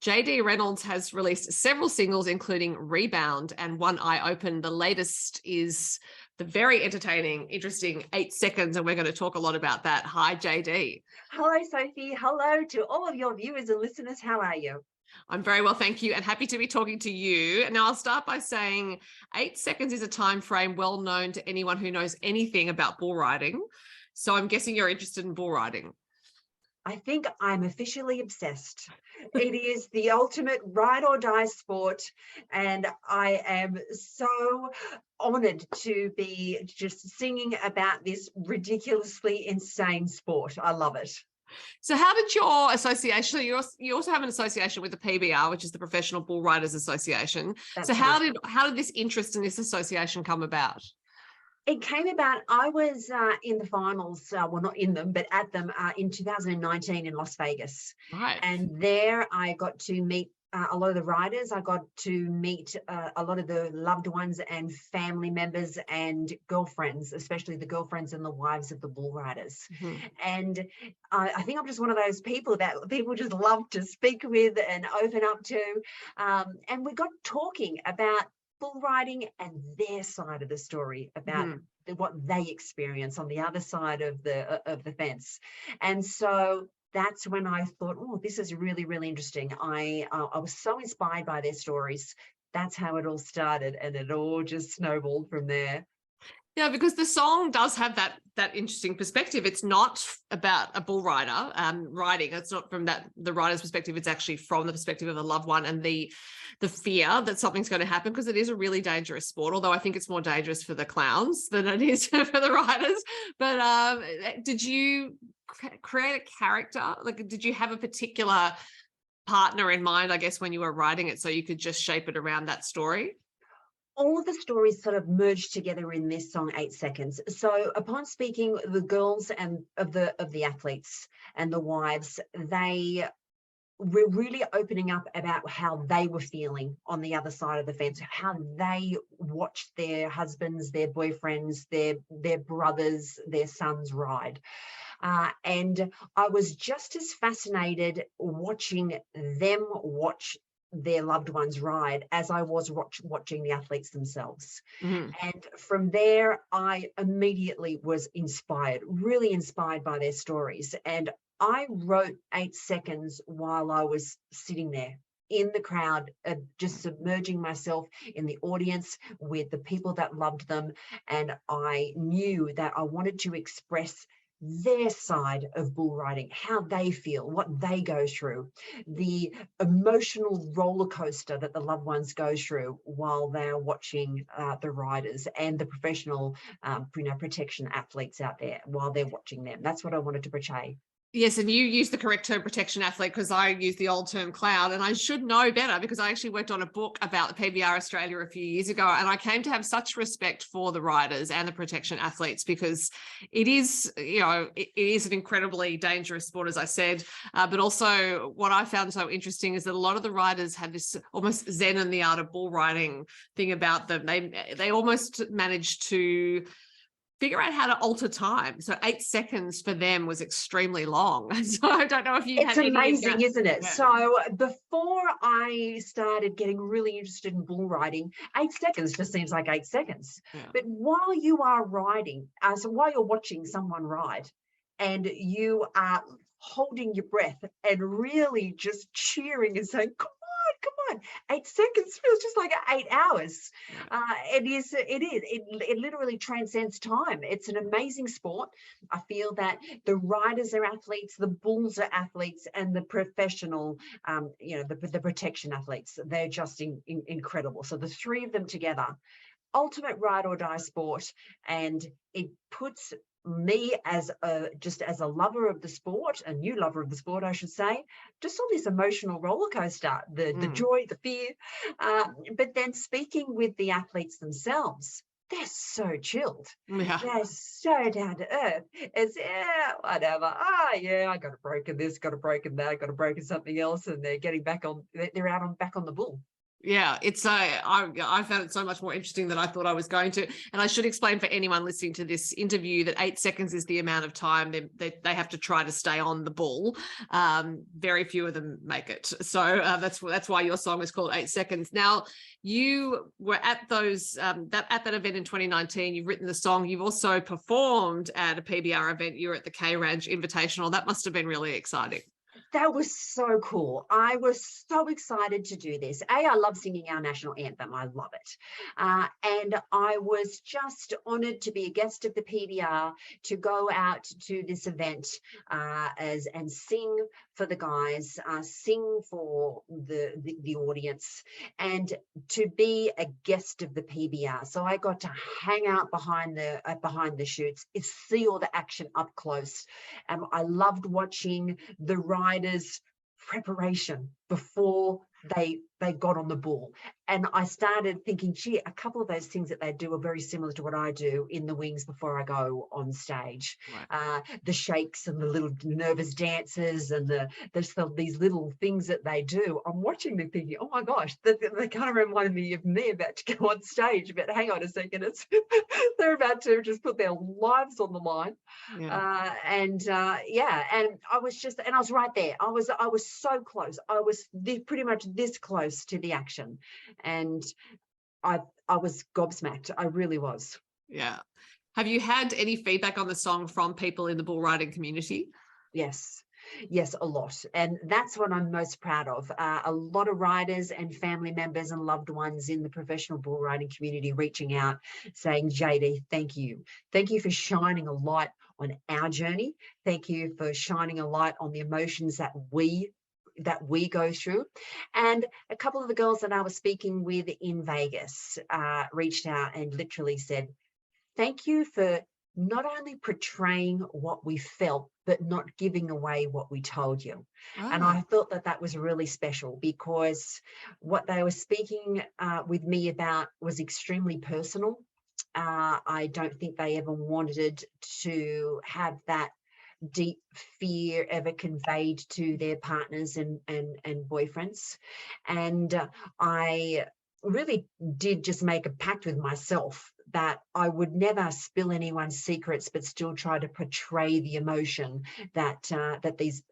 JD Reynolds has released several singles, including Rebound and One Eye Open. The latest is the very entertaining, interesting 8 Seconds, and we're going to talk a lot about that. Hi, JD. Hello, Sophie. Hello to all of your viewers and listeners. How are you? I'm very well, thank you, and happy to be talking to you. Now, I'll start by saying 8 seconds is a time frame well known to anyone who knows anything about bull riding. So I'm guessing you're interested in bull riding. I think I'm officially obsessed. It is the ultimate ride or die sport, and I am so honored to be just singing about this ridiculously insane sport. I love it. So how did your association, you also have an association with the PBR, which is the Professional Bull Riders Association. So That's right. how did this interest in this association come about? It came about, I was in the finals, well, not in them, but at them in 2019 in Las Vegas. Right. And there I got to meet a lot of the riders. I got to meet a lot of the loved ones and family members and girlfriends, especially the girlfriends and the wives of the bull riders. Mm-hmm. And I think I'm just one of those people that people just love to speak with and open up to. And we got talking about bull riding and their side of the story about what they experience on the other side of the fence. And so that's when I thought, oh, this is really, really interesting. I was so inspired by their stories. That's how it all started, and it all just snowballed from there. Yeah, because the song does have that interesting perspective. It's not about a bull rider riding. It's not from the rider's perspective. It's actually from the perspective of a loved one and the fear that something's going to happen, because it is a really dangerous sport. Although I think it's more dangerous for the clowns than it is for the riders. But did you create a character? Like, did you have a particular partner in mind, I guess, when you were writing it, so you could just shape it around that story? All of the stories sort of merged together in this song 8 Seconds. So upon speaking the girls and of the athletes and the wives, they were really opening up about how they were feeling on the other side of the fence, how they watched their husbands, their boyfriends, their brothers, their sons ride. And I was just as fascinated watching them watch their loved ones ride as I was watching the athletes themselves. Mm-hmm. And from there, I immediately was inspired, really inspired by their stories. And I wrote 8 Seconds while I was sitting there in the crowd, just submerging myself in the audience with the people that loved them. And I knew that I wanted to express their side of bull riding, how they feel, what they go through, the emotional roller coaster that the loved ones go through while they're watching the riders and the professional protection athletes out there while they're watching them. That's what I wanted to portray. Yes, and you use the correct term, protection athlete, because I use the old term clown, and I should know better because I actually worked on a book about the PBR Australia a few years ago, and I came to have such respect for the riders and the protection athletes, because it is, it is an incredibly dangerous sport, as I said, but also what I found so interesting is that a lot of the riders had this almost Zen and the art of bull riding thing about them. They almost managed to figure out how to alter time. So 8 seconds for them was extremely long. So I don't know if you It's had amazing, any isn't it? yeah. So before I started getting really interested in bull riding, 8 seconds just seems like 8 seconds. Yeah. But while you are riding, so while you're watching someone ride and you are holding your breath and really just cheering and saying, come on, 8 seconds feels just like 8 hours. It literally transcends time. It's an amazing sport. I feel that the riders are athletes, the bulls are athletes, and the professional, the protection athletes, they're just incredible. So the three of them together, ultimate ride or die sport, and it puts me as a lover of the sport, a new lover of the sport, I should say, just on this emotional roller coaster, the joy, the fear, but then speaking with the athletes themselves, they're so chilled. Yeah. They're so down to earth. It's whatever. I got a broken this, got a broken that, got a broken something else, and they're getting back on. They're out back on the bull. Yeah, it's I found it so much more interesting than I thought I was going to. And I should explain for anyone listening to this interview that 8 seconds is the amount of time they have to try to stay on the ball. Very few of them make it. So that's why your song is called 8 seconds. Now, you were at those at that event in 2019. You've written the song. You've also performed at a PBR event. You were at the K Ranch Invitational. That must have been really exciting. That was so cool. I was so excited to do this. I love singing our national anthem. I love it. And I was just honoured to be a guest of the PBR, to go out to this event and sing for the guys, sing for the audience, and to be a guest of the PBR. So I got to hang out behind the shoots, see all the action up close. I loved watching the riders' preparation before they got on the bull. And I started thinking, gee, a couple of those things that they do are very similar to what I do in the wings before I go on stage. Right. The shakes and the little nervous dances and these little things that they do. I'm watching them thinking, oh my gosh, they kind of remind me of me about to go on stage. But hang on a second, they're about to just put their lives on the line. Yeah. And I was right there. I was so close. I was pretty much this close to the action, and I was gobsmacked. I really was. Yeah. Have you had any feedback on the song from people in the bull riding community? Yes, a lot. And that's what I'm most proud of. A lot of riders and family members and loved ones in the professional bull riding community reaching out saying, JD, thank you. Thank you for shining a light on our journey. Thank you for shining a light on the emotions that we go through. And a couple of the girls that I was speaking with in Vegas reached out and literally said, thank you for not only portraying what we felt, but not giving away what we told you. Oh. And I thought that was really special, because what they were speaking with me about was extremely personal. I don't think they ever wanted to have that deep fear ever conveyed to their partners and boyfriends. And I really did just make a pact with myself that I would never spill anyone's secrets, but still try to portray the emotion that these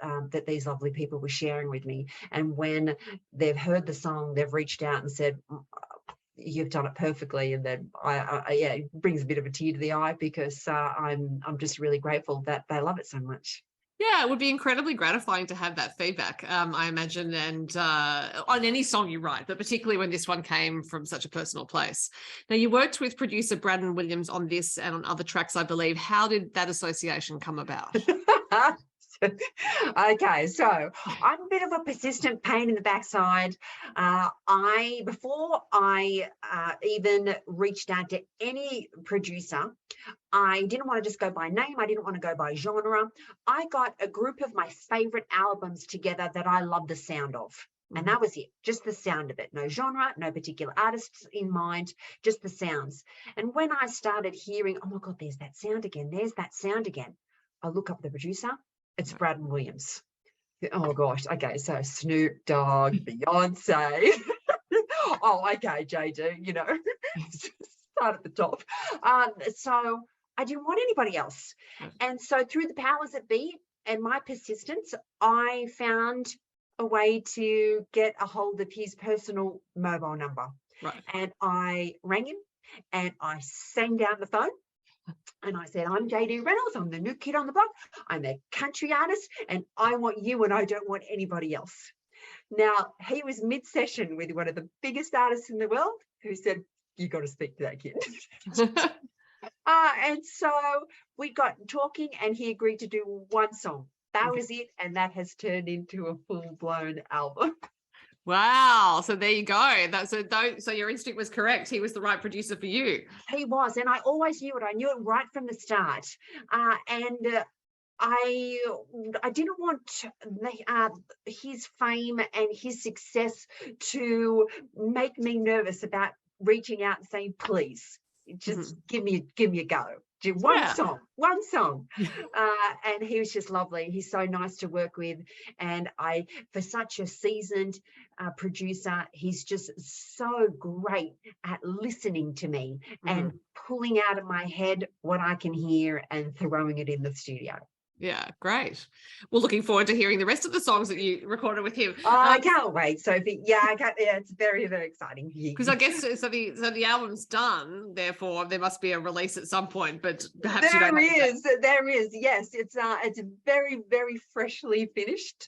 lovely people were sharing with me. And when they've heard the song, they've reached out and said, you've done it perfectly. And then it brings a bit of a tear to the eye, because I'm just really grateful that they love it so much. Yeah, it would be incredibly gratifying to have that feedback, I imagine, and on any song you write, but particularly when this one came from such a personal place. Now, you worked with producer Brandon Williams on this and on other tracks, I believe. How did that association come about? Okay, so I'm a bit of a persistent pain in the backside. Before I even reached out to any producer, I didn't want to just go by name. I didn't want to go by genre. I got a group of my favorite albums together that I love the sound of. And that was it, just the sound of it. No genre, no particular artists in mind, just the sounds. And when I started hearing, oh my God, there's that sound again, there's that sound again, I look up the producer. It's Brandon Williams. Oh gosh. Okay. So Snoop Dogg, Beyonce. Oh, okay, JD, start at the top. So I didn't want anybody else. And so through the powers that be and my persistence, I found a way to get a hold of his personal mobile number. Right. And I rang him and I sang down the phone. And I said, I'm JD Reynolds. I'm the new kid on the block. I'm a country artist, and I want you, and I don't want anybody else. Now, he was mid-session with one of the biggest artists in the world, who said, you got to speak to that kid. And so we got talking, and he agreed to do one song. That was it, and that has turned into a full-blown album. Wow. So there you go. So your instinct was correct. He was the right producer for you. He was. And I always knew it. I knew it right from the start. And I didn't want his fame and his success to make me nervous about reaching out and saying, please, just give me a go. do one Yeah. song. And he was just lovely. He's so nice to work with. And for such a seasoned producer, he's just so great at listening to me and pulling out of my head what I can hear and throwing it in the studio. Yeah, great. Well, looking forward to hearing the rest of the songs that you recorded with him. I can't wait, Sophie. Yeah, it's very, very exciting. Because I guess so the album's done, therefore there must be a release at some point, but perhaps you don't have there is. Yes, it's very, very freshly finished.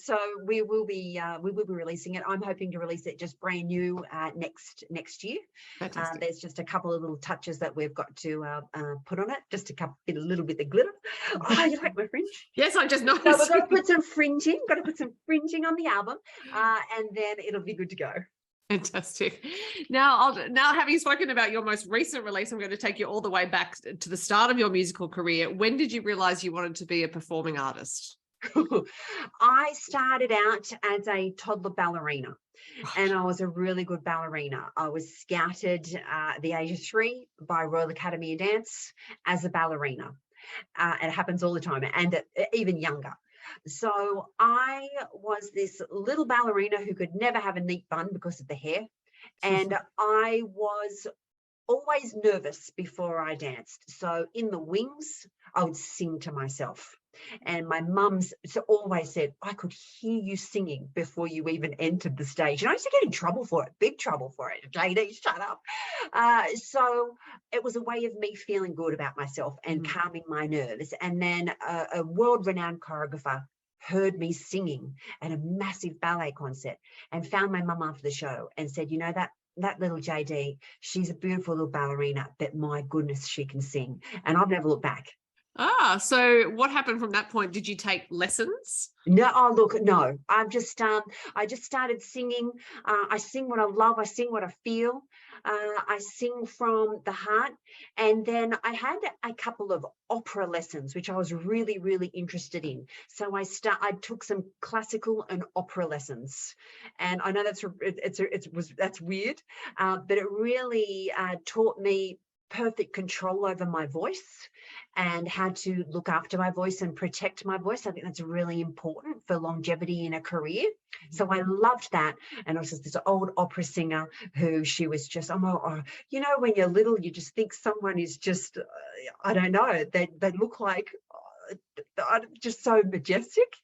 So we will be releasing it. I'm hoping to release it just brand new next year. There's just a couple of little touches that we've got to put on it, just a little bit of glitter. Oh, you like my fringe? Yes, I just noticed. So we're going to put some fringing. Got to put some fringing on the album, and then it'll be good to go. Fantastic. Now, having spoken about your most recent release, I'm going to take you all the way back to the start of your musical career. When did you realize you wanted to be a performing artist? I started out as a toddler ballerina, and I was a really good ballerina. I was scouted at the age of 3 by Royal Academy of Dance as a ballerina. It happens all the time, and even younger. So I was this little ballerina who could never have a neat bun because of the hair. And I was always nervous before I danced. So in the wings, I would sing to myself. And my mum's always said, I could hear you singing before you even entered the stage. And I used to get in trouble for it, big trouble for it. JD, shut up. So it was a way of me feeling good about myself and calming my nerves. And then a world-renowned choreographer heard me singing at a massive ballet concert and found my mum after the show and said, you know, that little JD, she's a beautiful little ballerina, but my goodness, she can sing. And I've never looked back. So what happened from that point? Did you take lessons? No, no. I just started singing. I sing what I love. I sing what I feel. I sing from the heart. And then I had a couple of opera lessons, which I was really, really interested in. So I took some classical and opera lessons. And I know that's weird, but it really taught me perfect control over my voice and how to look after my voice and protect my voice. I think that's really important for longevity in a career. So I loved that. And I was just this old opera singer who she was just, you know, when you're little, you just think someone is just, I don't know, they look like, just so majestic.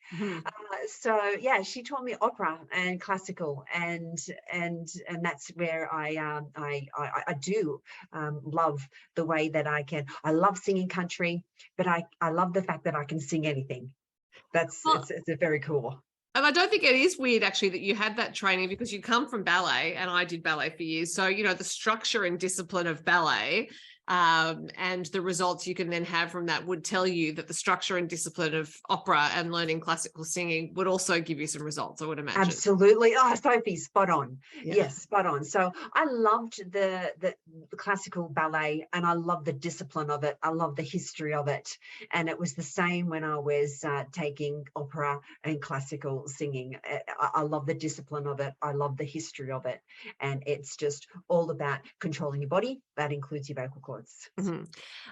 So yeah, she taught me opera and classical, and that's where I do love the way that I can. I love singing country, but I love the fact that I can sing anything. It's very cool. And I don't think it is weird, actually, that you had that training, because you come from ballet, and I did ballet for years. So, you know, the structure and discipline of ballet and the results you can then have from that would tell you that the structure and discipline of opera and learning classical singing would also give you some results, I would imagine. Absolutely. Oh, Sophie, spot on. Yeah. Yes, spot on. So I loved the classical ballet, and I love the discipline of it. I love the history of it. And it was the same when I was taking opera and classical singing. I love the discipline of it. I love the history of it. And it's just all about controlling your body. That includes your vocal cords.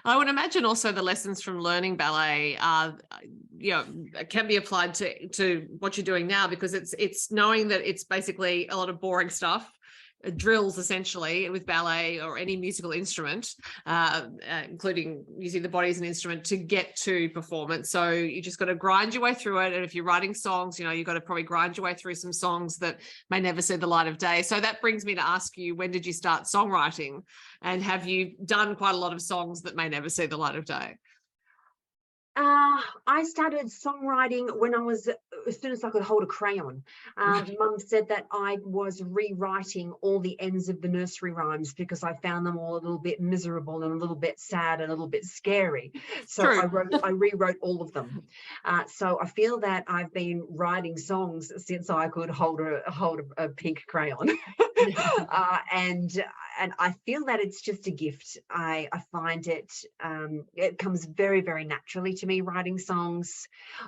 I would imagine also the lessons from learning ballet can be applied to what you're doing now, because it's knowing that it's basically a lot of boring stuff, drills essentially with ballet or any musical instrument, including using the body as an instrument to get to performance. So you just got to grind your way through it. And if you're writing songs, you know, you've got to probably grind your way through some songs that may never see the light of day. So that brings me to ask you, when did you start songwriting? And have you done quite a lot of songs that may never see the light of day? I started songwriting when I was, as soon as I could hold a crayon. Mum said that I was rewriting all the ends of the nursery rhymes because I found them all a little bit miserable and a little bit sad and a little bit scary. So I rewrote all of them. So I feel that I've been writing songs since I could hold a pink crayon. And I feel that it's just a gift. I find it comes very, very naturally to me, writing songs.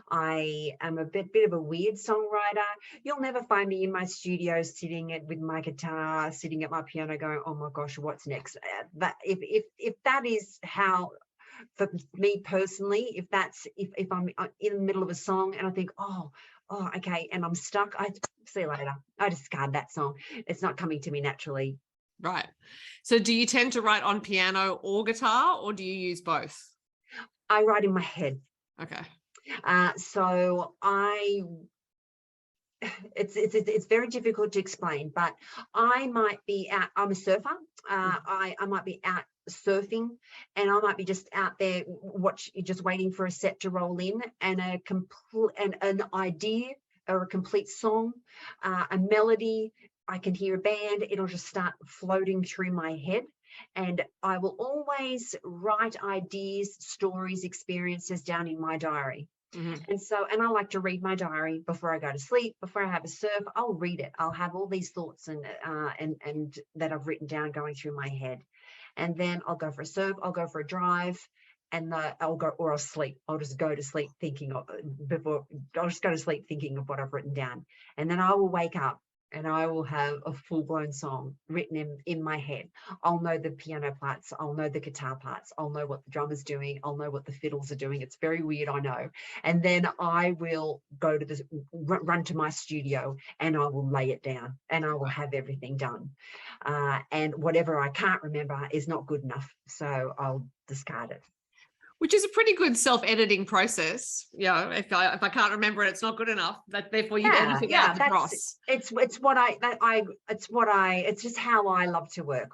I am a bit of a weird songwriter. You'll never find me in my studio with my guitar, sitting at my piano going, oh my gosh, what's next? That if that is how, for me personally, if I'm in the middle of a song and I think, oh, okay, and I'm stuck, I see you later. I discard that song. It's not coming to me naturally. Right. So do you tend to write on piano or guitar, or do you use both? I write in my head. Okay. So it's very difficult to explain, but I might be out. I'm a surfer. I might be out surfing, and I might be just out there just waiting for a set to roll in, and an idea or a complete song, a melody. I can hear a band. It'll just start floating through my head. And I will always write ideas, stories, experiences down in my diary. And I like to read my diary before I go to sleep, before I have a surf. I'll read it. I'll have all these thoughts and that I've written down going through my head. And then I'll go for a surf, I'll go for a drive, and I'll sleep. I'll just go to sleep thinking of what I've written down. And then I will wake up and I will have a full-blown song written in my head. I'll know the piano parts. I'll know the guitar parts. I'll know what the drummer's doing. I'll know what the fiddles are doing. It's very weird, I know. And then I will run to my studio, and I will lay it down, and I will have everything done. And whatever I can't remember is not good enough, so I'll discard it. Which is a pretty good self-editing process. If I can't remember it, it's not good enough. But therefore, you edit it out across. It's just how I love to work,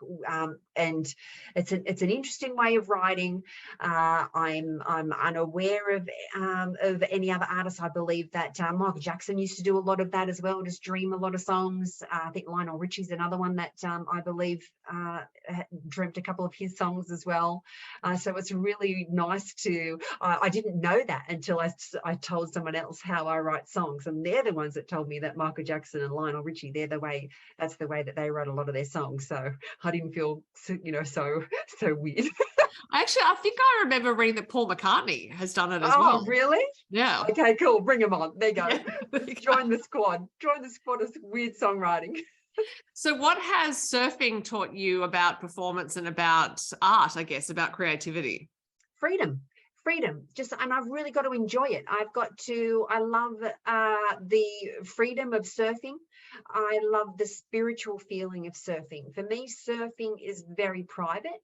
and it's an interesting way of writing. I'm unaware of any other artists. I believe that Michael Jackson used to do a lot of that as well, just dream a lot of songs. I think Lionel Richie's another one that I believe dreamt a couple of his songs as well. So it's really nice to, I didn't know that until I told someone else how I write songs, and they're the ones that told me that Michael Jackson and Lionel Richie, that's the way that they wrote a lot of their songs. So I didn't feel so weird. I think I remember reading that Paul McCartney has done it as well. Oh, really? Yeah. Okay, cool. Bring him on. There you go. Yeah. Join the squad of weird songwriting. So what has surfing taught you about performance and about art, I guess, about creativity? Freedom, and I've really got to enjoy it. I love the freedom of surfing. I love the spiritual feeling of surfing. For me, surfing is very private.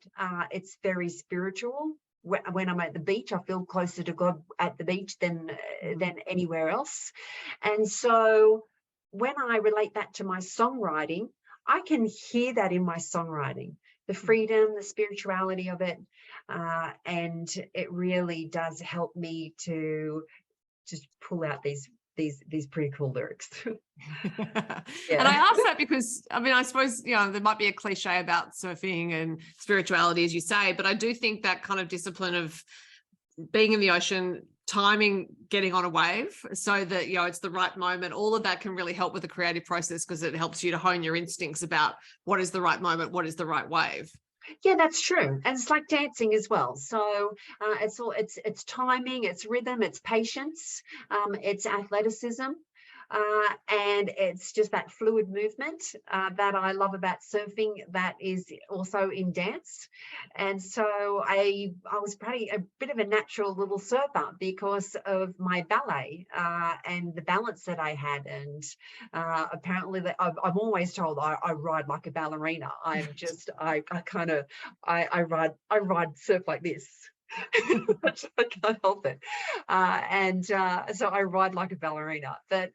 It's very spiritual. When I'm at the beach, I feel closer to God at the beach than anywhere else. And so when I relate that to my songwriting, I can hear that in my songwriting, the freedom, the spirituality of it. And it really does help me to just pull out these pretty cool lyrics. Yeah. And I ask that because, I suppose, there might be a cliche about surfing and spirituality, as you say, but I do think that kind of discipline of being in the ocean, timing, getting on a wave so that, it's the right moment, all of that can really help with the creative process because it helps you to hone your instincts about what is the right moment, what is the right wave. Yeah, that's true. And it's like dancing as well. So it's timing, it's rhythm, it's patience, it's athleticism. And it's just that fluid movement that I love about surfing that is also in dance. And so I was a bit of a natural little surfer because of my ballet and the balance that I had. And apparently I'm always told I ride like a ballerina. I ride surf like this. I can't help it. So I ride like a ballerina, but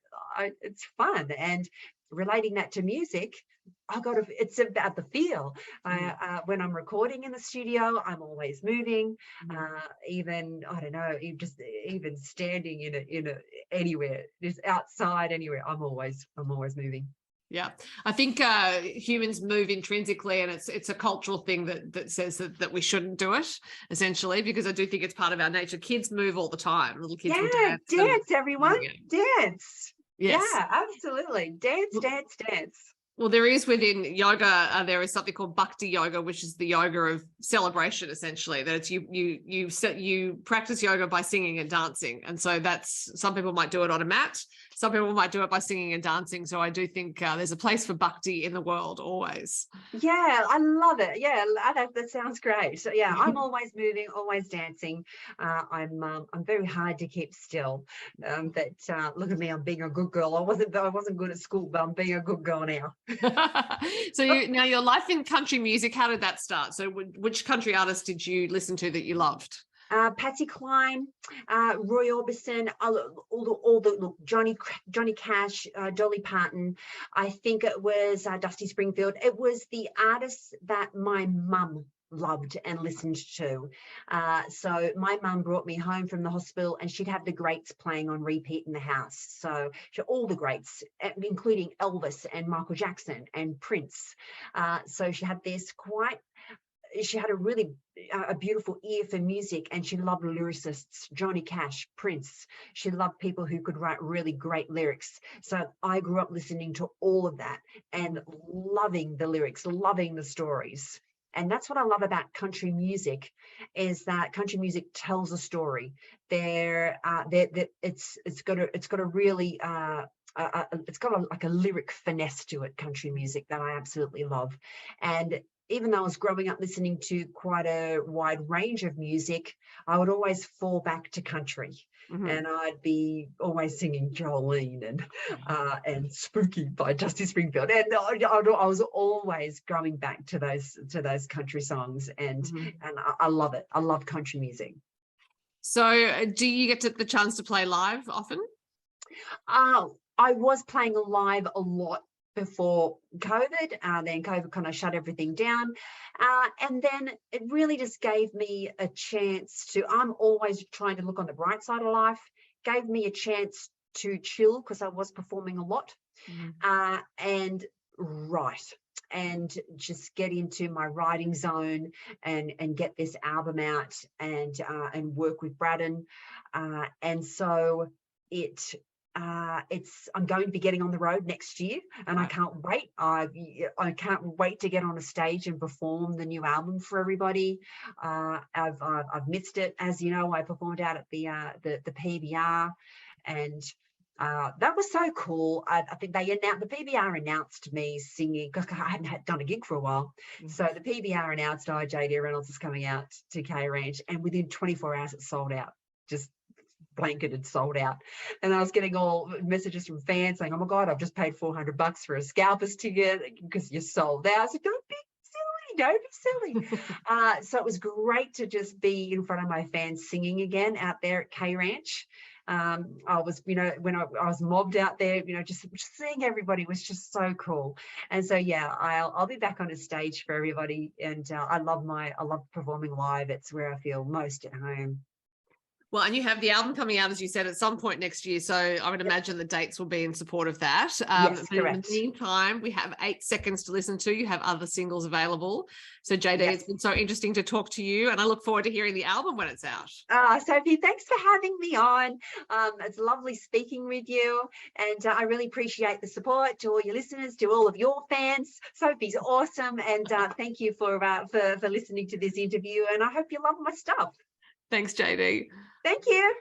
it's fun. And relating that to music, it's about the feel. When I'm recording in the studio, I'm always moving. Even standing in anywhere, just outside, anywhere, I'm always moving. Yeah, I think humans move intrinsically, and it's a cultural thing that says that we shouldn't do it, essentially, because I do think it's part of our nature. Kids move all the time. Little kids will dance, everyone. Dance. Yes. Yeah, absolutely. Dance. Well, there is within yoga, there is something called bhakti yoga, which is the yoga of celebration, essentially. That it's you practice yoga by singing and dancing, and so that's, some people might do it on a mat, some people might do it by singing and dancing. So I do think there's a place for bhakti in the world always. Yeah, I love it. Yeah, that sounds great. So yeah, I'm always moving, always dancing. I'm very hard to keep still. But look at me, I'm being a good girl. I wasn't good at school, but I'm being a good girl now. So now your life in country music, how did that start? So which country artist did you listen to that you loved? Patsy Cline, Roy Orbison, all the look, Johnny Cash, Dolly Parton. I think it was Dusty Springfield. It was the artists that my mum loved and listened to. So my mum brought me home from the hospital, and she'd have the greats playing on repeat in the house. So all the greats, including Elvis and Michael Jackson and Prince. So she had she had a beautiful ear for music, and she loved lyricists, Johnny Cash, Prince. She loved people who could write really great lyrics. So I grew up listening to all of that and loving the lyrics, loving the stories. And that's what I love about country music, is that country music tells a story. It's got a really it's got like a lyric finesse to it, country music, that I absolutely love. And even though I was growing up listening to quite a wide range of music, I would always fall back to country. Mm-hmm. And I'd be always singing Jolene and Spooky by Dusty Springfield. And I was always going back to those country songs. And mm-hmm. and I love it. I love country music. So do you get the chance to play live often? I was playing live a lot before COVID. Then COVID kind of shut everything down. And then it really just gave me a chance to, I'm always trying to look on the bright side of life, gave me a chance to chill, because I was performing a lot, and write, and just get into my writing zone and get this album out and work with Braddon. And so I'm going to be getting on the road next year, and I can't wait. I can't wait to get on a stage and perform the new album for everybody. I've missed it, as you know. I performed out at the PBR, and that was so cool. I think the PBR announced me singing, because I hadn't done a gig for a while. Mm-hmm. So the PBR announced, JD Reynolds is coming out to K Ranch, and within 24 hours it sold out. Just blanketed, sold out. And I was getting all messages from fans saying, oh my God, I've just paid $400 for a scalper's ticket because you're sold out. I said, don't be silly. So it was great to just be in front of my fans singing again out there at K Ranch. I was, when I was mobbed out there, just seeing everybody was just so cool. And so, yeah, I'll be back on a stage for everybody. And I love performing live. It's where I feel most at home. Well, and you have the album coming out, as you said, at some point next year. So I would imagine the dates will be in support of that. Yes, correct. In the meantime, we have 8 seconds to listen to. You have other singles available. So JD, It's been so interesting to talk to you, and I look forward to hearing the album when it's out. Sophie, thanks for having me on. It's lovely speaking with you, and I really appreciate the support to all your listeners, to all of your fans. Sophie's awesome, and thank you for listening to this interview, and I hope you love my stuff. Thanks, JD. Thank you.